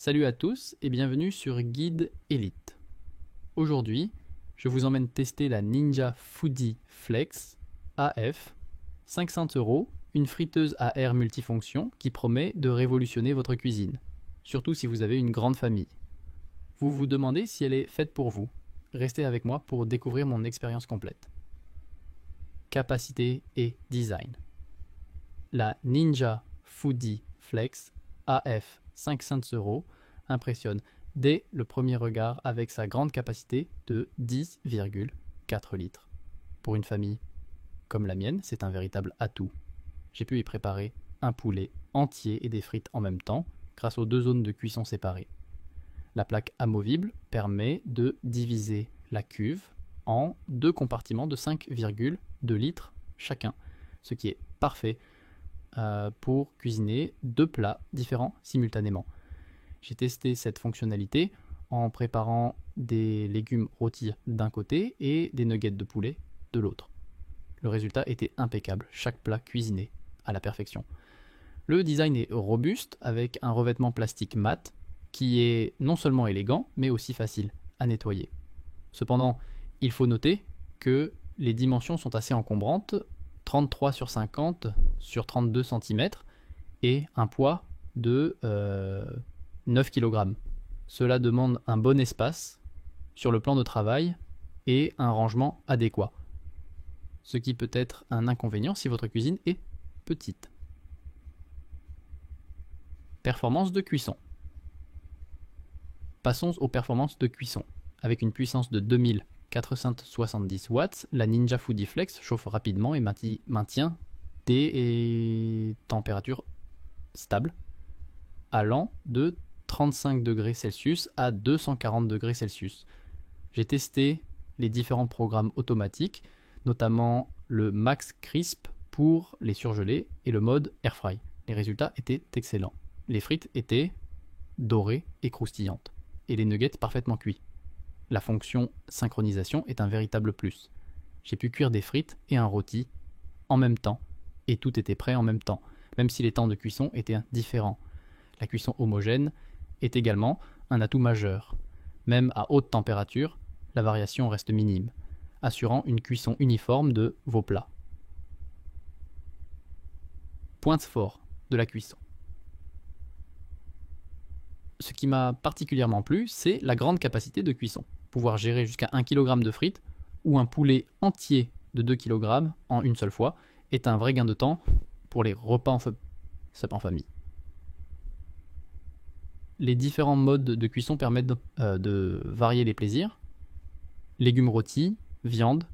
Salut à tous et bienvenue sur Guide Elite. Aujourd'hui, je vous emmène tester la Ninja Foodi Flex AF, 500 €, une friteuse à air multifonction qui promet de révolutionner votre cuisine, surtout si vous avez une grande famille. Vous vous demandez si elle est faite pour vous. Restez avec moi pour découvrir mon expérience complète. Capacité et design. La Ninja Foodi Flex AF 500 € impressionne dès le premier regard avec sa grande capacité de 10,4 litres. Pour une famille comme la mienne, c'est un véritable atout. J'ai pu y préparer un poulet entier et des frites en même temps grâce aux deux zones de cuisson séparées. La plaque amovible permet de diviser la cuve en deux compartiments de 5,2 litres chacun, ce qui est parfait pour cuisiner deux plats différents simultanément. J'ai testé cette fonctionnalité en préparant des légumes rôtis d'un côté et des nuggets de poulet de l'autre. Le résultat était impeccable, chaque plat cuisiné à la perfection. Le design est robuste avec un revêtement plastique mat qui est non seulement élégant mais aussi facile à nettoyer. Cependant, il faut noter que les dimensions sont assez encombrantes, 33 sur 50 sur 32 cm et un poids de 9 kg. Cela demande un bon espace sur le plan de travail et un rangement adéquat, ce qui peut être un inconvénient si votre cuisine est petite. Performance de cuisson. Passons aux performances de cuisson. Avec une puissance de 2470 watts, la Ninja Foodi Flex chauffe rapidement et maintient des températures stables, allant de 35 degrés Celsius à 240 degrés Celsius. J'ai testé les différents programmes automatiques, notamment le Max Crisp pour les surgelés et le mode Air Fry. Les résultats étaient excellents. Les frites étaient dorées et croustillantes, et les nuggets parfaitement cuits. La fonction synchronisation est un véritable plus. J'ai pu cuire des frites et un rôti en même temps, et tout était prêt en même temps, même si les temps de cuisson étaient différents. La cuisson homogène est également un atout majeur. Même à haute température, la variation reste minime, assurant une cuisson uniforme de vos plats. Points forts de la cuisson. Ce qui m'a particulièrement plu, c'est la grande capacité de cuisson. Pouvoir gérer jusqu'à 1 kg de frites ou un poulet entier de 2 kg en une seule fois est un vrai gain de temps pour les repas en famille. Les différents modes de cuisson permettent de varier les plaisirs. Légumes rôtis, viande,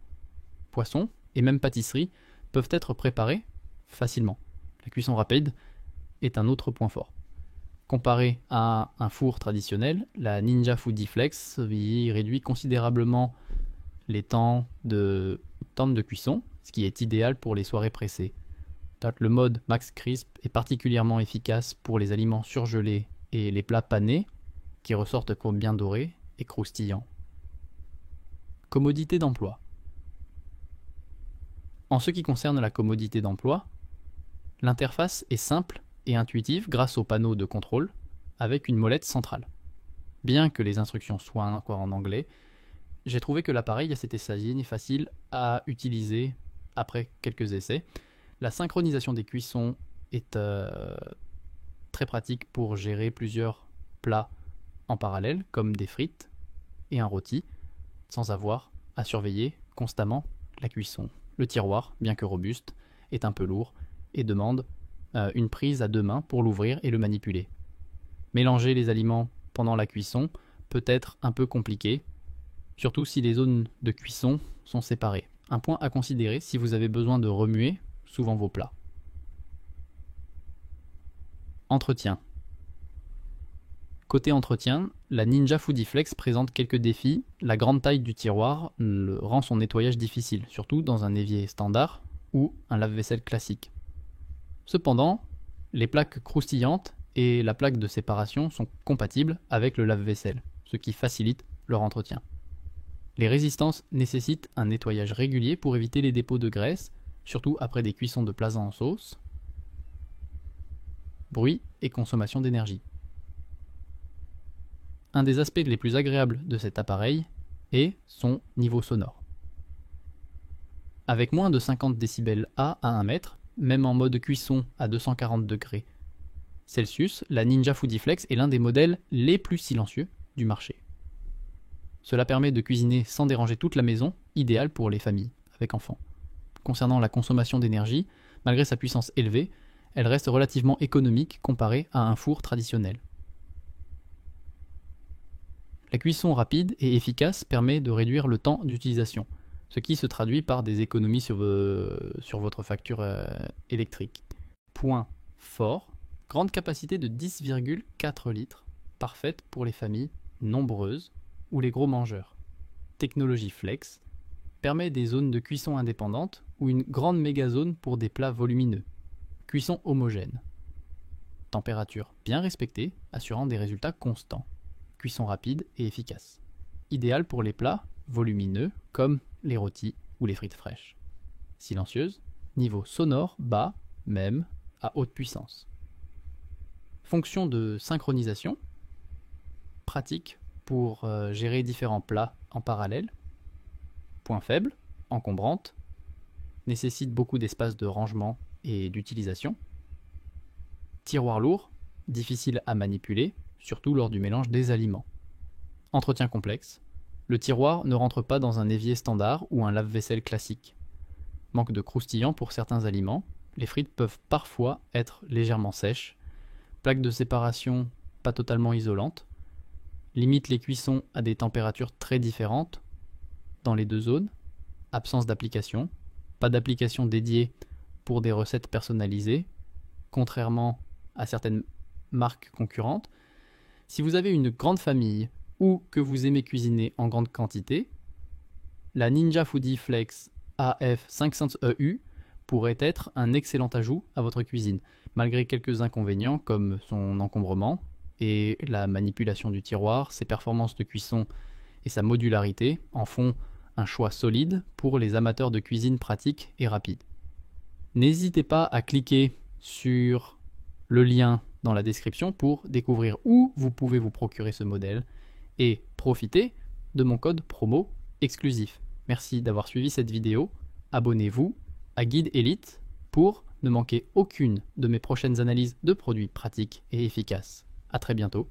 poisson et même pâtisserie peuvent être préparés facilement. La cuisson rapide est un autre point fort. Comparé à un four traditionnel, la Ninja Foodi Flex réduit considérablement les temps de cuisson, ce qui est idéal pour les soirées pressées. Le mode Max Crisp est particulièrement efficace pour les aliments surgelés et les plats panés qui ressortent comme bien dorés et croustillants. Commodité d'emploi. En ce qui concerne la commodité d'emploi, l'interface est simple et intuitive grâce au panneau de contrôle avec une molette centrale. Bien que les instructions soient encore en anglais, j'ai trouvé que l'appareil assez sagine et facile à utiliser après quelques essais. La synchronisation des cuissons est très pratique pour gérer plusieurs plats en parallèle, comme des frites et un rôti, sans avoir à surveiller constamment la cuisson. Le tiroir, bien que robuste, est un peu lourd et demande une prise à deux mains pour l'ouvrir et le manipuler. Mélanger les aliments pendant la cuisson peut être un peu compliqué, surtout si les zones de cuisson sont séparées. Un point à considérer si vous avez besoin de remuer souvent vos plats. Entretien. Côté entretien, la Ninja Foodi Flex présente quelques défis. La grande taille du tiroir rend son nettoyage difficile, surtout dans un évier standard ou un lave-vaisselle classique. Cependant, les plaques croustillantes et la plaque de séparation sont compatibles avec le lave-vaisselle, ce qui facilite leur entretien. Les résistances nécessitent un nettoyage régulier pour éviter les dépôts de graisse, surtout après des cuissons de plats en sauce, bruit et consommation d'énergie. Un des aspects les plus agréables de cet appareil est son niveau sonore. Avec moins de 50 décibels à 1 mètre, même en mode cuisson à 240 degrés Celsius, la Ninja Foodi Flex est l'un des modèles les plus silencieux du marché. Cela permet de cuisiner sans déranger toute la maison, idéal pour les familles avec enfants. Concernant la consommation d'énergie, malgré sa puissance élevée, elle reste relativement économique comparée à un four traditionnel. La cuisson rapide et efficace permet de réduire le temps d'utilisation, ce qui se traduit par des économies sur votre facture électrique. Point fort, grande capacité de 10,4 litres, parfaite pour les familles nombreuses ou les gros mangeurs. Technologie flex permet des zones de cuisson indépendantes ou une grande méga-zone pour des plats volumineux. Cuisson homogène. Température bien respectée, assurant des résultats constants. Cuisson rapide et efficace. Idéal pour les plats volumineux comme les rôtis ou les frites fraîches. Silencieuse, niveau sonore bas, même à haute puissance. Fonction de synchronisation, pratique pour gérer différents plats en parallèle. Point faible, encombrante, nécessite beaucoup d'espace de rangement et d'utilisation. Tiroir lourd, difficile à manipuler, surtout lors du mélange des aliments. Entretien complexe, le tiroir ne rentre pas dans un évier standard ou un lave-vaisselle classique. Manque de croustillant pour certains aliments, les frites peuvent parfois être légèrement sèches. Plaque de séparation pas totalement isolante. Limite les cuissons à des températures très différentes dans les deux zones. Absence d'application. Pas d'application dédiée pour des recettes personnalisées, contrairement à certaines marques concurrentes. Si vous avez une grande famille ou que vous aimez cuisiner en grande quantité, la Ninja Foodi Flex AF500EU pourrait être un excellent ajout à votre cuisine, malgré quelques inconvénients comme son encombrement et la manipulation du tiroir. Ses performances de cuisson et sa modularité en font un choix solide pour les amateurs de cuisine pratique et rapide. N'hésitez pas à cliquer sur le lien dans la description pour découvrir où vous pouvez vous procurer ce modèle et profiter de mon code promo exclusif. Merci d'avoir suivi cette vidéo. Abonnez-vous à Guide Elite pour ne manquer aucune de mes prochaines analyses de produits pratiques et efficaces. À très bientôt.